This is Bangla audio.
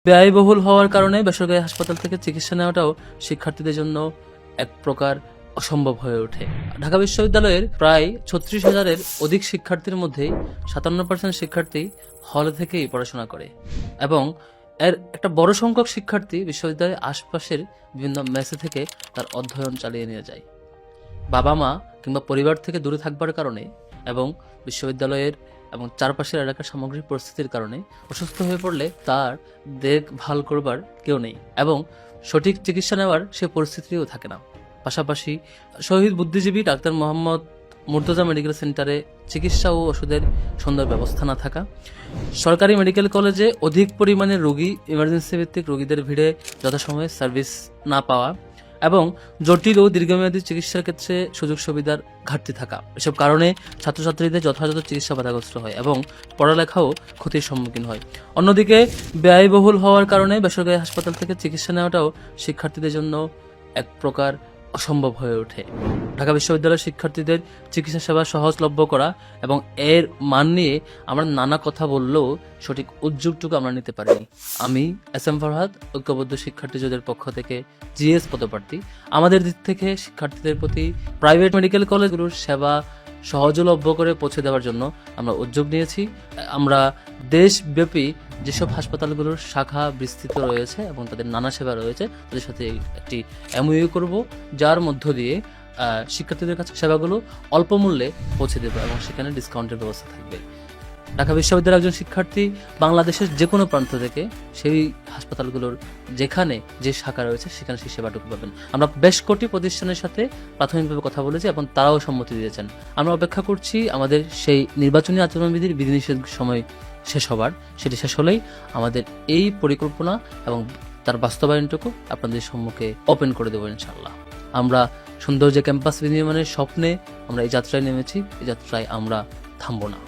ব্যয়বহুল হওয়ার কারণে বেসরকারি হাসপাতাল থেকে চিকিৎসা নেওয়াটাও শিক্ষার্থীদের জন্য এক প্রকার অসম্ভব হয়ে ওঠে। ঢাকা বিশ্ববিদ্যালয়ের প্রায় 36,000-এর অধিক শিক্ষার্থীর মধ্যে 57% শিক্ষার্থী হল থেকেই পড়াশোনা করে এবং এর একটা বড় সংখ্যক শিক্ষার্থী বিশ্ববিদ্যালয়ের আশপাশের বিভিন্ন মেসে থেকে তার অধ্যয়ন চালিয়ে নিয়ে যায়। বাবা মা কিংবা পরিবার থেকে দূরে থাকবার কারণে এবং বিশ্ববিদ্যালয়ের এবং চারপাশের এলাকার সামগ্রিক পরিস্থিতির কারণে অসুস্থ হয়ে পড়লে তার দেখভাল করবার কেউ নেই এবং সঠিক চিকিৎসা নেওয়ার সে পরিস্থিতিও থাকে না। পাশাপাশি শহীদ বুদ্ধিজীবী ডাক্তার মোহাম্মদ মুর্তজা মেডিকেল সেন্টারে চিকিৎসা ও ওষুধের সুন্দর ব্যবস্থা না থাকা, সরকারি মেডিকেল কলেজে অধিক পরিমাণে রোগী, ইমার্জেন্সি ভিত্তিক রোগীদের ভিড়ে যথাসময়ে সার্ভিস না পাওয়া এবং জটিল ও দীর্ঘমেয়াদী চিকিৎসার ক্ষেত্রে সুযোগ সুবিধার ঘাটতি থাকা, এসব কারণে ছাত্রছাত্রীদের যথাযথ চিকিৎসা বাধাগ্রস্ত হয় এবং পড়ালেখাও ক্ষতির সম্মুখীন হয়। অন্যদিকে ব্যয়বহুল হওয়ার কারণে বেসরকারি হাসপাতাল থেকে চিকিৎসা নেওয়াটাও শিক্ষার্থীদের জন্য এক প্রকার অসম্ভব হয়ে ওঠে। ঢাকা বিশ্ববিদ্যালয়ের শিক্ষার্থীদের চিকিৎসা সেবা সহজলভ্য করা এবং এর মান নিয়ে আমরা নানা কথা বললেও সঠিক উদ্যোগটুকু আমরা নিতে পারিনি। আমি এস.এম. ফরহাদ, ঐক্যবদ্ধ শিক্ষার্থী জোটের পক্ষ থেকে জিএস পদপ্রার্থী। আমাদের দিক থেকে শিক্ষার্থীদের প্রতি প্রাইভেট মেডিকেল কলেজগুলোর সেবা সহজলভ্য করে পৌঁছে দেওয়ার জন্য আমরা উদ্যোগ নিয়েছি। আমরা দেশব্যাপী যেসব হাসপাতালগুলোর শাখা বিস্তৃত রয়েছে এবং তাদের নানা সেবা রয়েছে তাদের সাথে একটি এমওইউ করব, যার মধ্য দিয়ে শিক্ষার্থীদের কাছে সেবাগুলো অল্প মূল্যে পৌঁছে দেবো এবং সেখানে ডিসকাউন্টের ব্যবস্থা থাকবে। ঢাকা বিশ্ববিদ্যালয়ের একজন শিক্ষার্থী বাংলাদেশের যে কোনো প্রান্ত থেকে সেই হাসপাতালগুলোর যেখানে যে শাখা রয়েছে সেখানে সেই সেবাটুকু পাবেন। আমরা বেশ কটি প্রতিষ্ঠানের সাথে প্রাথমিকভাবে কথা বলেছি এবং তারাও সম্মতি দিয়েছেন। আমরা অপেক্ষা করছি আমাদের সেই নির্বাচনী আচরণবিধির বিধিনিষেধ সময় শেষ হবার, সেটি শেষ হলেই আমাদের এই পরিকল্পনা এবং তার বাস্তবায়নটুকু আপনাদের সম্মুখে ওপেন করে দেবো ইনশাআল্লাহ। আমরা সুন্দর যে ক্যাম্পাস বিনির্মাণের স্বপ্নে আমরা এই যাত্রায় নেমেছি, এই যাত্রায় আমরা থামবো না।